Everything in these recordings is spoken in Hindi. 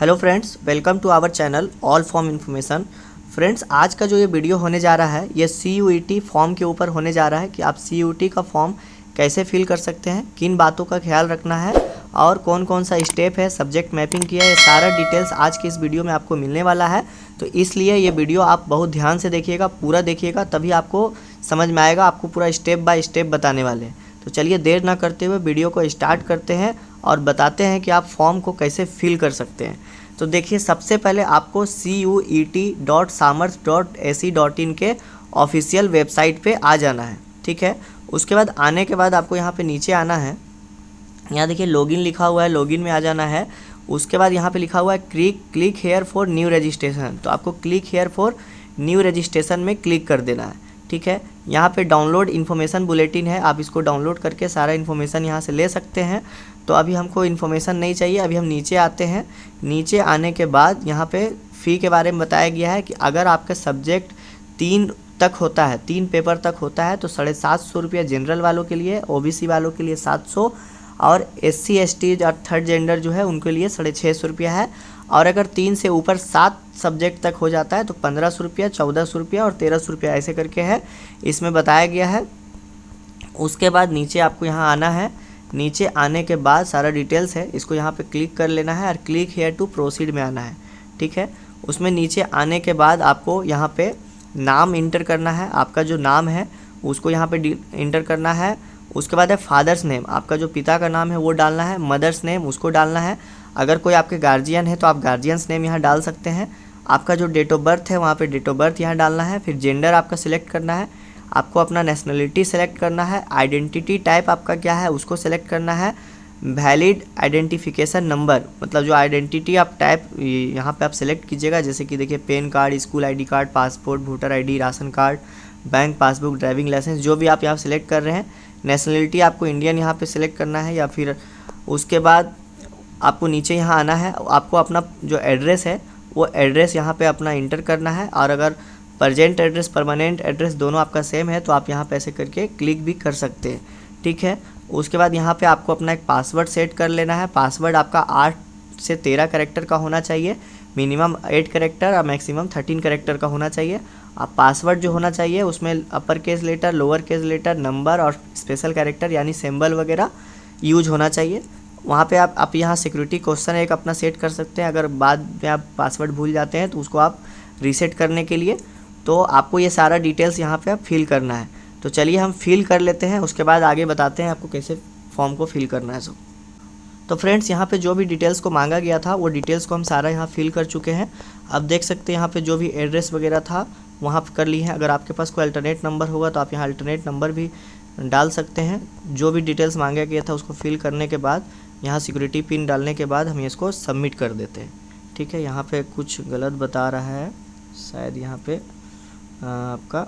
Hello friends, welcome to our channel all form information. Friends, आज का जो ये वीडियो होने जा रहा है ये CUET फॉर्म के ऊपर होने जा रहा है कि आप CUET का फॉर्म कैसे फिल कर सकते हैं, किन बातों का ख्याल रखना है और कौन कौन सा स्टेप है, सब्जेक्ट मैपिंग किया है, ये सारा डिटेल्स आज की इस वीडियो में आपको मिलने वाला है। तो इसलिए ये वीडियो आप बहुत ध्यान से देखिएगा, पूरा देखिएगा, तभी आपको समझ में आएगा। आपको पूरा स्टेप बाय स्टेप बताने वाले हैं। तो चलिए देर ना करते हुए वीडियो को स्टार्ट करते हैं और बताते हैं कि आप फॉर्म को कैसे फिल कर सकते हैं। तो देखिए, सबसे पहले आपको CUET.samarth.ac.in के ऑफिशियल वेबसाइट पे आ जाना है। ठीक है, उसके बाद आने के बाद आपको यहाँ पे नीचे आना है। यहाँ देखिए लॉगिन लिखा हुआ है, लॉगिन में आ जाना है। उसके बाद यहाँ पे लिखा हुआ है click here for new registration. तो आपको click here for new registration में क्लिक कर देना है। ठीक है, यहाँ पे डाउनलोड इन्फॉर्मेशन बुलेटिन है, आप इसको डाउनलोड करके सारा इन्फॉर्मेशन यहाँ से ले सकते हैं। तो अभी हमको इन्फॉर्मेशन नहीं चाहिए, अभी हम नीचे आते हैं। नीचे आने के बाद यहाँ पे फ़ी के बारे में बताया गया है कि अगर आपका सब्जेक्ट 3 तक होता है, 3 पेपर तक होता है तो 750 रुपया जनरल वालों के लिए, OBC वालों के लिए 700 और SC ST और थर्ड जेंडर जो है उनके लिए 650 रुपया है। और अगर 3 से ऊपर 7 सब्जेक्ट तक हो जाता है तो 1500 रुपया, 1400 रुपया और 1300 रुपया ऐसे करके है, इसमें बताया गया है। उसके बाद नीचे आपको यहाँ आना है। नीचे आने के बाद सारा डिटेल्स है, इसको यहाँ पे क्लिक कर लेना है और क्लिक हेयर टू प्रोसीड में आना है। ठीक है, उसमें नीचे आने के बाद आपको यहाँ पे नाम इंटर करना है। आपका जो नाम है उसको यहाँ पे इंटर करना है। उसके बाद है फादर्स नेम, आपका जो पिता का नाम है वो डालना है। मदर्स नेम उसको डालना है। अगर कोई आपके गार्जियन है तो आप गार्जियंस नेम यहाँ डाल सकते हैं। आपका जो डेट ऑफ बर्थ है वहाँ पे डेट ऑफ बर्थ यहाँ डालना है। फिर जेंडर आपका सिलेक्ट करना है। आपको अपना नेशनलिटी सेलेक्ट करना है। आइडेंटिटी टाइप आपका क्या है उसको सेलेक्ट करना है। वैलिड आइडेंटिफिकेशन नंबर, मतलब जो आइडेंटिटी आप टाइप यहाँ पे आप सेलेक्ट कीजिएगा, जैसे कि देखिए PAN card, school ID card, passport, voter ID, ration card, bank passbook, driving licence, जो भी आप यहाँ सेलेक्ट कर रहे हैं। नेशनलिटी आपको इंडियन यहाँ पे सिलेक्ट करना है या फिर उसके बाद आपको नीचे यहाँ आना है। आपको अपना जो एड्रेस है वो एड्रेस यहाँ पे अपना इंटर करना है। और अगर प्रेजेंट एड्रेस, परमानेंट एड्रेस दोनों आपका सेम है तो आप यहाँ पे ऐसे करके क्लिक भी कर सकते हैं। ठीक है, उसके बाद यहाँ पे आपको अपना एक पासवर्ड सेट कर लेना है। पासवर्ड आपका 8 से 13 कैरेक्टर का होना चाहिए, मिनिमम 8 कैरेक्टर और मैक्सिमम 13 कैरेक्टर का होना चाहिए। आप पासवर्ड जो होना चाहिए उसमें upper case letter, lower case letter, number और स्पेशल कैरेक्टर यानी सिंबल वगैरह यूज होना चाहिए। वहाँ पे आप यहाँ सिक्योरिटी क्वेश्चन एक अपना सेट कर सकते हैं। अगर बाद में आप पासवर्ड भूल जाते हैं तो उसको आप रीसेट करने के लिए तो आपको ये सारा डिटेल्स यहाँ पे आप फिल करना है। तो चलिए हम फिल कर लेते हैं, उसके बाद आगे बताते हैं आपको कैसे फॉर्म को फिल करना है। तो फ्रेंड्स, यहाँ पे जो भी डिटेल्स को मांगा गया था वो डिटेल्स को हम सारा यहाँ फिल कर चुके हैं। अब देख सकते हैं यहाँ पे जो भी एड्रेस वगैरह था वहाँ पे कर लिए हैं। अगर आपके पास कोई अल्टरनेट नंबर होगा तो आप यहाँ अल्टरनेट नंबर भी डाल सकते हैं। जो भी डिटेल्स मांगा गया था उसको फिल करने के बाद यहाँ सिक्योरिटी पिन डालने के बाद हम इसको सबमिट कर देते हैं। ठीक है, यहाँ पे कुछ गलत बता रहा है, शायद यहाँ पे आपका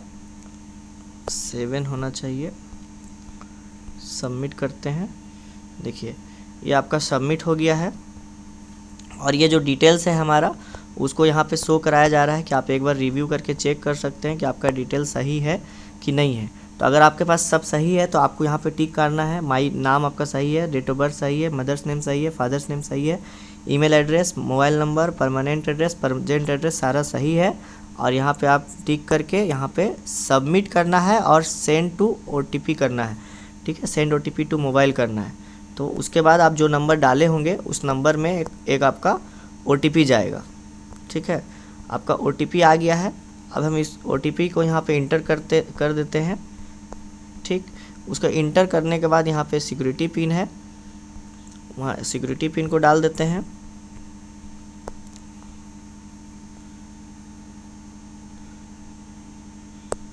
7 होना चाहिए। सबमिट करते हैं। देखिए ये आपका सबमिट हो गया है और ये जो डिटेल्स है हमारा उसको यहाँ पे शो कराया जा रहा है कि आप एक बार रिव्यू करके चेक कर सकते हैं कि आपका डिटेल सही है कि नहीं है। तो अगर आपके पास सब सही है तो आपको यहाँ पे टिक करना है। माई नाम आपका सही है, डेट ऑफ बर्थ सही है, मदर्स नेम सही है, फादर्स नेम सही है, email address, mobile number, permanent address, present address सारा सही है। और यहाँ पे आप टिक करके यहाँ पे सबमिट करना है और सेंड टू OTP करना है। ठीक है, सेंड OTP टू मोबाइल करना है। तो उसके बाद आप जो नंबर डाले होंगे उस नंबर में एक आपका OTP जाएगा। ठीक है, आपका OTP आ गया है। अब हम इस OTP को यहाँ पे इंटर कर देते हैं। ठीक, उसका इंटर करने के बाद यहाँ पे सिक्योरिटी पिन है, वहाँ सिक्योरिटी पिन को डाल देते हैं।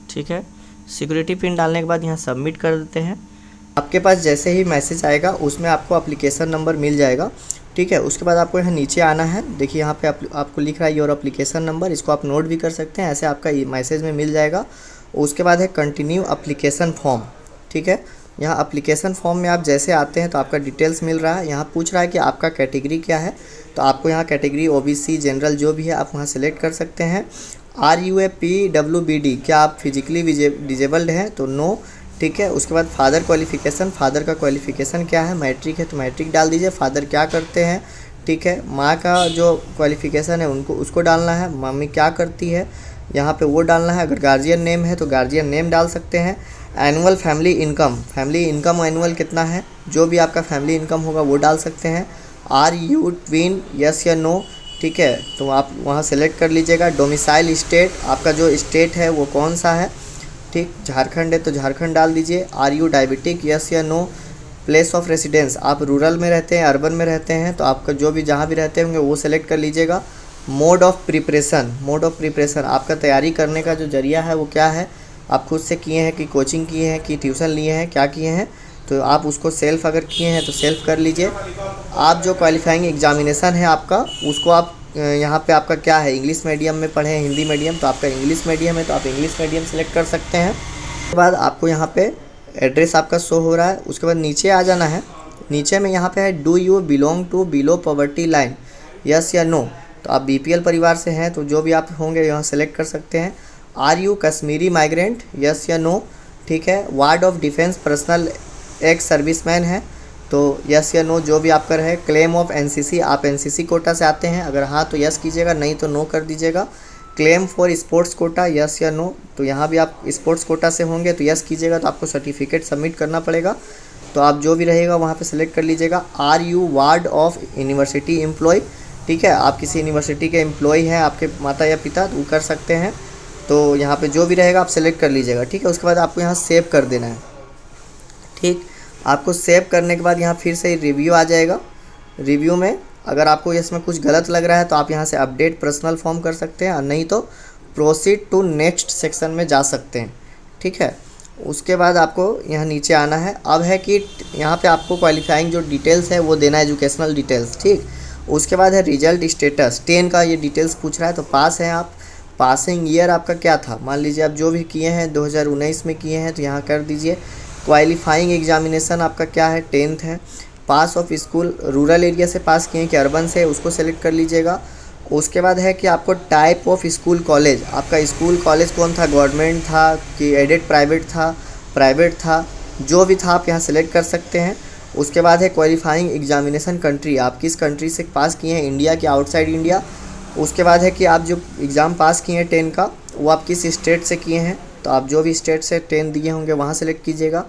ठीक है, सिक्योरिटी पिन डालने के बाद यहाँ सबमिट कर देते हैं। आपके पास जैसे ही मैसेज आएगा उसमें आपको एप्लीकेशन नंबर मिल जाएगा। ठीक है, उसके बाद आपको यहाँ नीचे आना है। देखिए यहाँ पे आपको लिख रहा है योर एप्लीकेशन नंबर, इसको आप नोट भी कर सकते हैं, ऐसे आपका मैसेज में मिल जाएगा। उसके बाद है कंटिन्यू एप्लीकेशन फॉर्म। ठीक है, यहाँ एप्लीकेशन फॉर्म में आप जैसे आते हैं तो आपका डिटेल्स मिल रहा है। यहाँ पूछ रहा है कि आपका कैटेगरी क्या है, तो आपको यहाँ कैटेगरी OBC, जनरल जो भी है आप वहाँ सेलेक्ट कर सकते हैं। RUA-PWBD, क्या आप फिजिकली डिजेबल्ड हैं, तो नो। ठीक है, उसके बाद फादर क्वालिफ़िकेशन, फादर का क्वालिफ़िकेशन क्या है, मैट्रिक है तो मैट्रिक डाल दीजिए। फादर क्या करते हैं, ठीक है। माँ का जो क्वालिफ़िकेशन है उनको उसको डालना है, मम्मी क्या करती है यहाँ पे वो डालना है। अगर गार्जियन नेम है तो गार्जियन नेम डाल सकते हैं। एनुअल फैमिली इनकम एनुअल कितना है, जो भी आपका फैमिली इनकम होगा वो डाल सकते हैं। आर यू ट्विन, यस या नो, ठीक है, तो आप वहाँ सेलेक्ट कर लीजिएगा। डोमिसाइल स्टेट, आपका जो स्टेट है वो कौन सा है, ठीक, झारखंड है तो झारखंड डाल दीजिए। आर यू डायबिटिक, यस या नो। प्लेस ऑफ रेसिडेंस, आप रूरल में रहते हैं अर्बन में रहते हैं, तो आपका जो भी जहाँ भी रहते होंगे वो सेलेक्ट कर लीजिएगा। मोड ऑफ प्रिपरेशन आपका तैयारी करने का जो जरिया है वो क्या है, आप खुद से किए हैं कि कोचिंग किए हैं कि ट्यूशन लिए हैं, क्या किए हैं, तो आप उसको सेल्फ अगर किए हैं तो सेल्फ कर लीजिए। आप जो क्वालिफाइंग एग्जामिनेशन है आपका उसको आप यहाँ पे आपका क्या है, इंग्लिश मीडियम में पढ़े हैं हिंदी मीडियम, तो आपका इंग्लिश मीडियम है तो आप इंग्लिश मीडियम सेलेक्ट कर सकते हैं। उसके बाद आपको यहाँ पे एड्रेस आपका शो हो रहा है। उसके बाद नीचे आ जाना है। नीचे में यहाँ पे है do you belong to below poverty line, yes या नो, तो आप बीपीएल परिवार से हैं तो जो भी आप होंगे यहाँ सेलेक्ट कर सकते हैं। Are you Kashmiri migrant, yes या नो, ठीक है। Ward of defence personnel ex serviceman है तो यस या नो जो भी आपका रहे। क्लेम ऑफ एनसीसी, आप एनसीसी कोटा से आते हैं, अगर हाँ तो यस कीजिएगा, नहीं तो नो कर दीजिएगा। Claim for sports quota, yes या नो, तो यहाँ भी आप स्पोर्ट्स कोटा से होंगे तो यस कीजिएगा, तो आपको सर्टिफिकेट सबमिट करना पड़ेगा, तो आप जो भी रहेगा वहाँ पे सेलेक्ट कर लीजिएगा। Are you ward of university employ, ठीक है, आप किसी यूनिवर्सिटी के एम्प्लॉय हैं आपके माता या पिता तो वो कर सकते हैं, तो यहाँ पे जो भी रहेगा आप सेलेक्ट कर लीजिएगा, ठीक है। उसके बाद आपको यहाँ सेव कर देना है, ठीक। आपको सेव करने के बाद यहाँ फिर से रिव्यू आ जाएगा। रिव्यू में अगर आपको इसमें कुछ गलत लग रहा है तो आप यहाँ से अपडेट पर्सनल फॉर्म कर सकते हैं, और नहीं तो प्रोसीड टू नेक्स्ट सेक्शन में जा सकते हैं, ठीक है। उसके बाद आपको यहाँ नीचे आना है। अब है कि यहाँ पे आपको क्वालिफाइंग जो डिटेल्स है वो देना है, एजुकेशनल डिटेल्स, ठीक। उसके बाद है रिजल्ट स्टेटस, 10 का ये डिटेल्स पूछ रहा है, तो पास हैं आप। पासिंग ईयर आपका क्या था, मान लीजिए आप जो भी किए हैं 2019 में किए हैं तो यहाँ कर दीजिए। क्वालिफाइंग एग्जामिनेशन आपका क्या है, 10th है। पास ऑफ स्कूल, रूरल एरिया से पास किए हैं कि अर्बन से, उसको सेलेक्ट कर लीजिएगा। उसके बाद है कि आपको टाइप ऑफ स्कूल कॉलेज, आपका स्कूल कॉलेज कौन था, गवर्नमेंट था कि एडेड प्राइवेट था, जो भी था आप यहाँ सेलेक्ट कर सकते हैं। उसके बाद है क्वालिफाइंग एग्जामिनेशन कंट्री, आप किस कंट्री से पास किए हैं, इंडिया कि आउटसाइड इंडिया। उसके बाद है कि आप जो एग्ज़ाम पास किए हैं 10 का वो आप किस स्टेट से किए हैं, तो आप जो भी स्टेट से 10 दिए होंगे वहाँ सेलेक्ट कीजिएगा।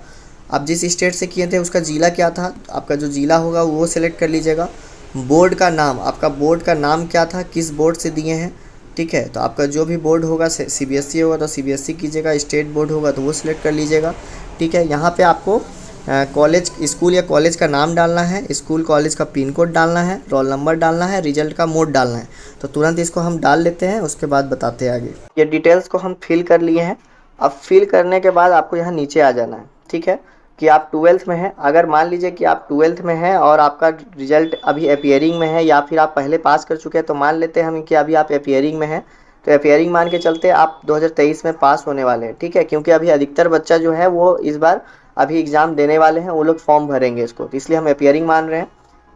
आप जिस स्टेट से किए थे उसका ज़िला क्या था, आपका जो ज़िला होगा वो सेलेक्ट कर लीजिएगा। बोर्ड का नाम, आपका बोर्ड का नाम क्या था, किस बोर्ड से दिए हैं, ठीक है, तो आपका जो भी बोर्ड होगा सीबीएसई होगा तो सीबीएसई कीजिएगा, स्टेट बोर्ड होगा तो वो सिलेक्ट कर लीजिएगा, ठीक है। यहाँ पे आपको कॉलेज, स्कूल या कॉलेज का नाम डालना है, स्कूल कॉलेज का पिन कोड डालना है, रोल नंबर डालना है, रिजल्ट का मोड डालना है। तो तुरंत इसको हम डाल लेते हैं, उसके बाद बताते हैं आगे। ये डिटेल्स को हम फिल कर लिए हैं। अब फिल करने के बाद आपको यहाँ नीचे आ जाना है, ठीक है, कि आप 12th में हैं। अगर मान लीजिए कि आप 12th में हैं और आपका रिजल्ट अभी अपीयरिंग में है, या फिर आप पहले पास कर चुके हैं, तो मान लेते हैं हम कि अभी आप अपीयरिंग में हैं, तो अपीयरिंग मान के चलते आप 2023 में पास होने वाले हैं, ठीक है, क्योंकि अभी अधिकतर बच्चा जो है वो इस बार अभी एग्ज़ाम देने वाले हैं, वो लोग फॉर्म भरेंगे इसको, तो इसलिए हम अपीयरिंग मान रहे हैं।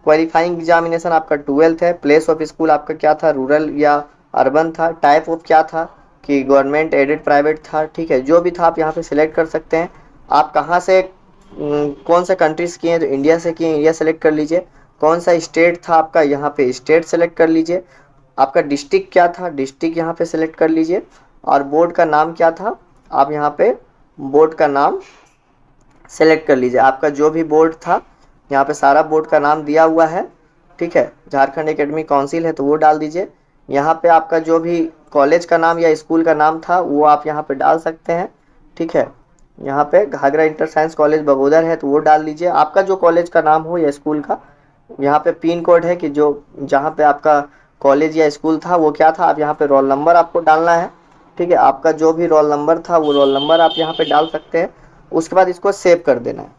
क्वालिफाइंग एग्जामिनेशन आपका 12th है। प्लेस ऑफ स्कूल आपका क्या था, रूरल या अर्बन था। टाइप ऑफ क्या था कि गवर्नमेंट एडेड प्राइवेट था, ठीक है, जो भी था आप यहाँ पे सिलेक्ट कर सकते हैं। आप कहाँ से कौन सा कंट्रीज किए हैं, तो इंडिया से किए, इंडिया सेलेक्ट कर लीजिए। कौन सा स्टेट था आपका, यहाँ पे स्टेट सेलेक्ट कर लीजिए। आपका डिस्ट्रिक्ट क्या था, डिस्ट्रिक्ट यहाँ पे सेलेक्ट कर लीजिए। और बोर्ड का नाम क्या था, आप यहाँ पे बोर्ड का नाम सेलेक्ट कर लीजिए। आपका जो भी बोर्ड था यहाँ पे सारा बोर्ड का नाम दिया हुआ है, ठीक है, झारखंड एकेडमिक काउंसिल है तो वो डाल दीजिए। यहाँ पे आपका जो भी कॉलेज का नाम या स्कूल का नाम था वो आप यहाँ पे डाल सकते हैं, ठीक है। यहाँ पे Ghaghra inter science college Bagodar है तो वो डाल दीजिए, आपका जो कॉलेज का नाम हो या स्कूल का। यहाँ पे पिन कोड है कि जो जहाँ पे आपका कॉलेज या स्कूल था वो क्या था, आप यहाँ पे रोल नंबर आपको डालना है, ठीक है। आपका जो भी रोल नंबर था वो रोल नंबर आप यहाँ पे डाल सकते हैं। उसके बाद इसको सेव कर देना है,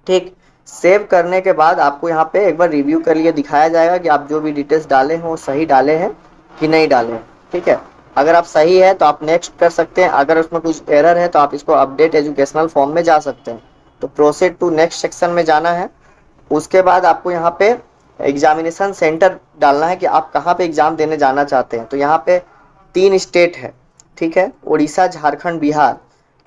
ठीक। सेव करने के बाद आपको यहाँ पे एक बार रिव्यू कर लिए दिखाया जाएगा कि आप जो भी डिटेल्स डाले हैं वो सही डाले हैं कि नहीं डाले हैं, ठीक है। अगर आप सही है तो आप नेक्स्ट कर सकते हैं, अगर उसमें कुछ एरर है तो आप इसको अपडेट एजुकेशनल फॉर्म में जा सकते हैं, तो प्रोसीड टू नेक्स्ट सेक्शन में जाना है। उसके बाद आपको यहाँ पे एग्जामिनेशन सेंटर डालना है कि आप कहाँ पे एग्ज़ाम देने जाना चाहते हैं। तो यहाँ पे 3 स्टेट है, ठीक है, उड़ीसा, झारखंड, बिहार।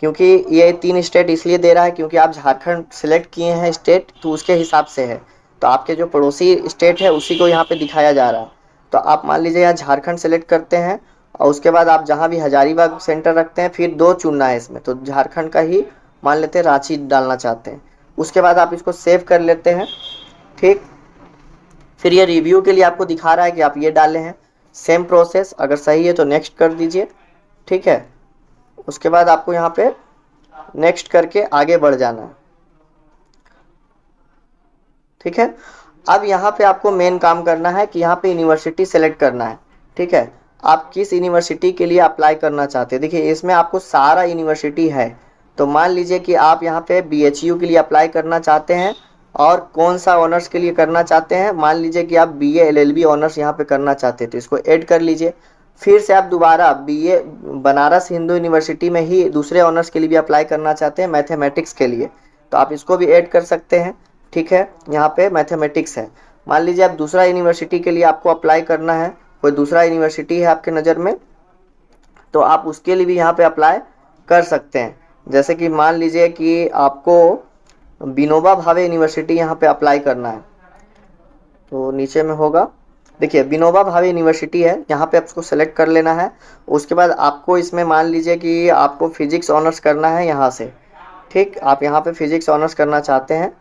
क्योंकि ये 3 स्टेट इसलिए दे रहा है क्योंकि आप झारखंड सिलेक्ट किए हैं स्टेट, तो उसके हिसाब से है, तो आपके जो पड़ोसी स्टेट है उसी को यहाँ पे दिखाया जा रहा है। तो आप मान लीजिए यहाँ झारखंड सेलेक्ट करते हैं और उसके बाद आप जहाँ भी हजारीबाग सेंटर रखते हैं, फिर 2 चुनना है इसमें, तो झारखंड का ही मान लेते हैं रांची डालना चाहते हैं। उसके बाद आप इसको सेव कर लेते हैं। ठीक, फिर ये रिव्यू के लिए आपको दिखा रहा है कि आप ये डाले हैं। सेम प्रोसेस, अगर सही है तो नेक्स्ट कर दीजिए। ठीक है, उसके बाद आपको यहाँ पे नेक्स्ट करके आगे बढ़ जाना है। ठीक है, अब यहाँ पे आपको मेन काम करना है कि यहाँ पे यूनिवर्सिटी सेलेक्ट करना है। ठीक है, आप किस यूनिवर्सिटी के लिए अप्लाई करना चाहते हैं। देखिए इसमें आपको सारा यूनिवर्सिटी है, तो मान लीजिए कि आप यहाँ पे BHU के लिए अप्लाई करना चाहते हैं और कौन सा ऑनर्स के लिए करना चाहते हैं। मान लीजिए कि आप BA LLB ऑनर्स यहाँ पे करना चाहते हैं, तो इसको ऐड कर लीजिए। फिर से आप दोबारा BA बनारस हिंदू यूनिवर्सिटी में ही दूसरे ऑनर्स के लिए भी अप्लाई करना चाहते हैं, मैथमेटिक्स के लिए, तो आप इसको भी ऐड कर सकते हैं। ठीक है, यहाँ पे मैथमेटिक्स है। मान लीजिए आप दूसरा यूनिवर्सिटी के लिए आपको अप्लाई करना है, कोई दूसरा यूनिवर्सिटी है आपके नज़र में, तो आप उसके लिए भी यहाँ पे अप्लाई कर सकते हैं। जैसे कि मान लीजिए कि आपको विनोबा भावे यूनिवर्सिटी यहाँ पे अप्लाई करना है, तो नीचे में होगा, देखिए विनोबा भावे यूनिवर्सिटी है, यहाँ पे आपको सेलेक्ट कर लेना है। उसके बाद आपको इसमें मान लीजिए कि आपको फिजिक्स ऑनर्स करना है यहाँ से। ठीक, आप यहाँ पे फिजिक्स ऑनर्स करना चाहते हैं,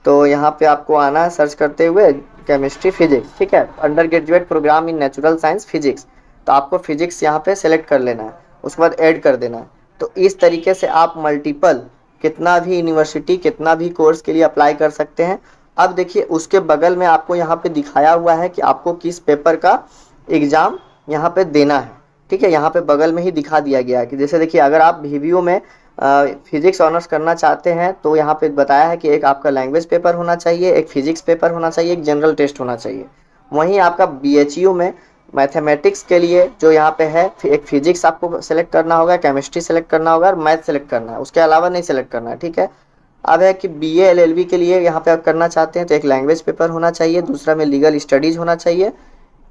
तो यहाँ पे आपको आना है सर्च करते हुए केमिस्ट्री फिजिक्स। ठीक है, undergraduate programme in natural science physics, तो आपको फिजिक्स यहाँ पे सेलेक्ट कर लेना है, उसके बाद ऐड कर देना है। तो इस तरीके से आप मल्टीपल कितना भी यूनिवर्सिटी कितना भी कोर्स के लिए अप्लाई कर सकते हैं। अब देखिए उसके बगल में आपको यहाँ पे दिखाया हुआ है कि आपको किस पेपर का एग्ज़ाम यहाँ पे देना है। ठीक है, यहाँ पे बगल में ही दिखा दिया गया है कि जैसे देखिए अगर आप VWO में फिजिक्स ऑनर्स करना चाहते हैं तो यहाँ पे बताया है कि एक आपका लैंग्वेज पेपर होना चाहिए, एक फिजिक्स पेपर होना चाहिए, एक जनरल टेस्ट होना चाहिए। वहीं आपका BHU में मैथमेटिक्स के लिए जो यहाँ पे है, एक फिजिक्स आपको सेलेक्ट करना होगा, केमिस्ट्री सेलेक्ट करना होगा और मैथ सेलेक्ट करना है, उसके अलावा नहीं सेलेक्ट करना है। ठीक है, अब है कि BA LLB के लिए यहाँ पे आप करना चाहते हैं तो एक लैंग्वेज पेपर होना चाहिए, दूसरा में लीगल स्टडीज़ होना चाहिए,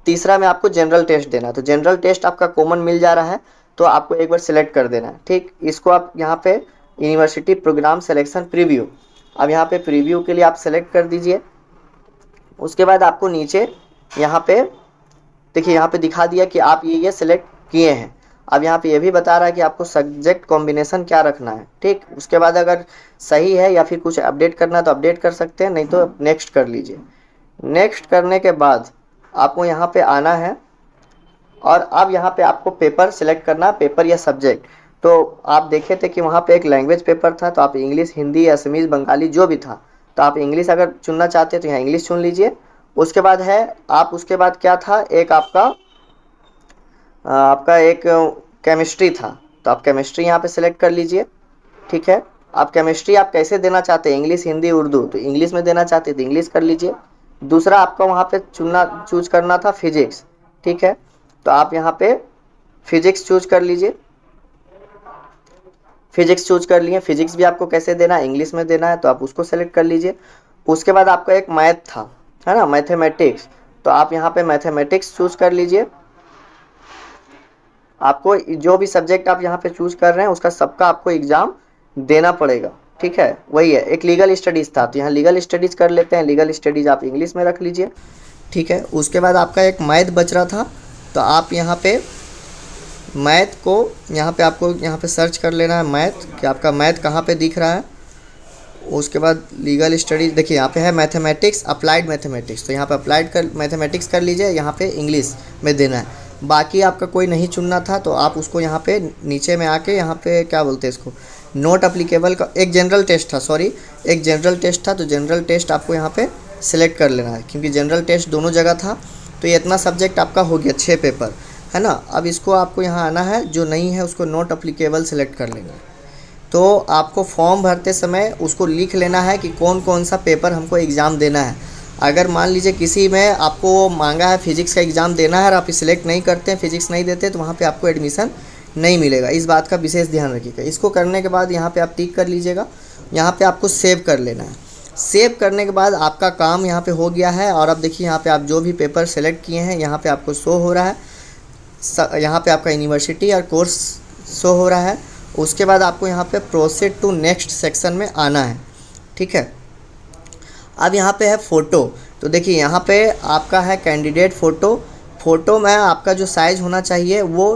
तीसरा में आपको जनरल टेस्ट देना है। तो जनरल टेस्ट आपका कॉमन मिल जा रहा है, तो आपको एक बार सिलेक्ट कर देना है। ठीक, इसको आप यहाँ पे यूनिवर्सिटी प्रोग्राम सिलेक्शन प्रीव्यू, अब यहाँ पे प्रीव्यू के लिए आप सेलेक्ट कर दीजिए। उसके बाद आपको नीचे यहाँ पे देखिए यहाँ पे दिखा दिया कि आप ये सिलेक्ट किए हैं। अब यहाँ पे ये भी बता रहा है कि आपको सब्जेक्ट कॉम्बिनेशन क्या रखना है। ठीक, उसके बाद अगर सही है या फिर कुछ अपडेट करना है तो अपडेट कर सकते हैं, नहीं तो नेक्स्ट कर लीजिए। नेक्स्ट करने के बाद आपको यहाँ पे आना है और अब यहाँ पे आपको पेपर सिलेक्ट करना है, पेपर या सब्जेक्ट। तो आप देखे थे कि वहाँ पे एक लैंग्वेज पेपर था, तो आप इंग्लिश, हिंदी, असमीज़, बंगाली जो भी था, तो आप इंग्लिश अगर चुनना चाहते हैं तो यहाँ इंग्लिश चुन लीजिए। उसके बाद है आप उसके बाद क्या था, एक आपका एक केमिस्ट्री था, तो आप केमिस्ट्री यहाँ पे सेलेक्ट कर लीजिए। ठीक है, आप केमिस्ट्री आप कैसे देना चाहते हैं, इंग्लिश, हिंदी, उर्दू, तो इंग्लिश में देना चाहते हैं तो इंग्लिश कर लीजिए। दूसरा आपका वहाँ पे चूज करना था फिजिक्स। ठीक है, तो आप यहाँ पे फिजिक्स चूज कर लीजिए। फिजिक्स चूज कर लिए, फिजिक्स भी आपको कैसे देना है, इंग्लिश में देना है, तो आप उसको सेलेक्ट कर लीजिए। उसके बाद आपका एक मैथ था, है ना, मैथमेटिक्स, तो आप यहाँ पे मैथमेटिक्स चूज कर लीजिए। आपको जो भी सब्जेक्ट आप यहाँ पे चूज कर रहे हैं उसका सबका आपको एग्जाम देना पड़ेगा। ठीक है, वही है। एक लीगल स्टडीज़ था, तो यहाँ लीगल स्टडीज़ कर लेते हैं, लीगल स्टडीज़ आप इंग्लिश में रख लीजिए। ठीक है, उसके बाद आपका एक मैथ बच रहा था, तो आप यहाँ पे मैथ को यहाँ पे आपको यहाँ पे सर्च कर लेना है मैथ, कि आपका मैथ कहाँ पे दिख रहा है। उसके बाद लीगल स्टडीज़, देखिए यहाँ पे है मैथमेटिक्स, अप्लाइड मैथमेटिक्स, तो यहाँ पे अप्लाइड कर मैथमेटिक्स कर लीजिए, यहाँ पे इंग्लिश में देना है। बाकी आपका कोई नहीं चुनना था, तो आप उसको यहाँ पे नीचे में आके यहाँ पे क्या बोलते हैं इसको, नोट अप्लीकेबल का एक जनरल टेस्ट था, सॉरी एक जनरल टेस्ट था, तो जनरल टेस्ट आपको यहाँ पे सिलेक्ट कर लेना है, क्योंकि जनरल टेस्ट दोनों जगह था। तो ये इतना सब्जेक्ट आपका हो गया, 6 पेपर, है ना। अब इसको आपको यहाँ आना है, जो नहीं है उसको नोट अप्लीकेबल सेलेक्ट कर लेंगे। तो आपको फॉर्म भरते समय उसको लिख लेना है कि कौन कौन सा पेपर हमको एग्ज़ाम देना है। अगर मान लीजिए किसी में आपको मांगा है फिजिक्स का एग्ज़ाम देना है और आप सिलेक्ट नहीं करते हैं, फिजिक्स नहीं देते, तो वहाँ पे आपको एडमिशन नहीं मिलेगा। इस बात का विशेष ध्यान रखिएगा। इसको करने के बाद यहाँ पे आप टिक कर लीजिएगा। यहाँ पे आपको सेव कर लेना है। सेव करने के बाद आपका काम यहाँ पे हो गया है। और अब देखिए यहाँ पे आप जो भी पेपर सेलेक्ट किए हैं यहाँ पे आपको शो हो रहा है। यहाँ पे आपका यूनिवर्सिटी और कोर्स शो हो रहा है। उसके बाद आपको यहाँ पे प्रोसीड टू नेक्स्ट सेक्शन में आना है। ठीक है, अब यहाँ पे है फ़ोटो। तो देखिए यहाँ पे आपका है कैंडिडेट फ़ोटो। फ़ोटो में आपका जो साइज़ होना चाहिए वो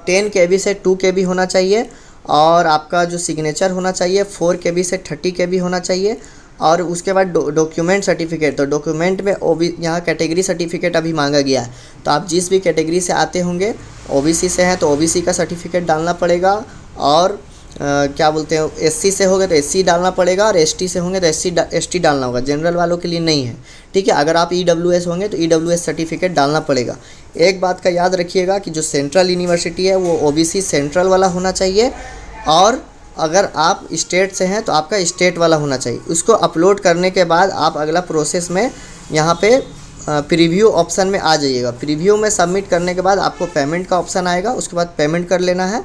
10 KB से 2 KB होना चाहिए, और आपका जो सिग्नेचर होना चाहिए 4 KB से 30 KB होना चाहिए। और उसके बाद डॉक्यूमेंट सर्टिफिकेट, तो डॉक्यूमेंट में यहाँ कैटेगरी सर्टिफिकेट अभी मांगा गया है, तो आप जिस भी कैटेगरी से आते होंगे, OBC से हैं तो OBC का सर्टिफिकेट डालना पड़ेगा, और क्या बोलते हैं SC से होंगे तो SC डालना पड़ेगा, और ST से होंगे तो ST डालना होगा। जनरल वालों के लिए नहीं है, ठीक है। अगर आप EWS होंगे तो EWS सर्टिफिकेट डालना पड़ेगा। एक बात का याद रखिएगा कि जो सेंट्रल यूनिवर्सिटी है वो OBC सेंट्रल वाला होना चाहिए, और अगर आप स्टेट से हैं तो आपका स्टेट वाला होना चाहिए। उसको अपलोड करने के बाद आप अगला प्रोसेस में यहाँ पे प्रीव्यू ऑप्शन में आ जाइएगा। प्रीव्यू में सबमिट करने के बाद आपको पेमेंट का ऑप्शन आएगा, उसके बाद पेमेंट कर लेना है,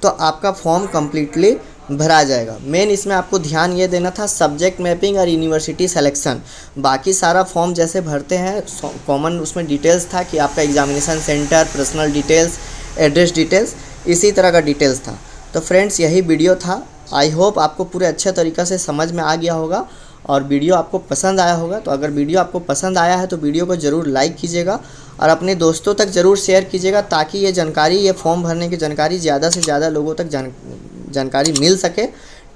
तो आपका फॉर्म कम्प्लीटली भरा जाएगा। मेन इसमें आपको ध्यान ये देना था सब्जेक्ट मैपिंग और यूनिवर्सिटी सिलेक्शन। बाकी सारा फॉर्म जैसे भरते हैं कॉमन, उसमें डिटेल्स था कि आपका examination centre, personal details, address details, इसी तरह का डिटेल्स था। तो फ्रेंड्स यही वीडियो था। आई होप आपको पूरे अच्छे तरीक़े से समझ में आ गया होगा और वीडियो आपको पसंद आया होगा। तो अगर वीडियो आपको पसंद आया है तो वीडियो को ज़रूर लाइक कीजिएगा और अपने दोस्तों तक ज़रूर शेयर कीजिएगा, ताकि ये जानकारी, ये फॉर्म भरने की जानकारी ज़्यादा से ज़्यादा लोगों तक जानकारी मिल सके,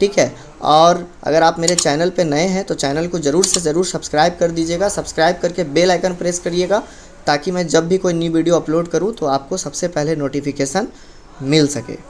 ठीक है। और अगर आप मेरे चैनल पे नए हैं तो चैनल को ज़रूर से ज़रूर सब्सक्राइब कर दीजिएगा। सब्सक्राइब करके बेल आइकन प्रेस करिएगा, ताकि मैं जब भी कोई न्यू वीडियो अपलोड करूँ तो आपको सबसे पहले नोटिफिकेशन मिल सके।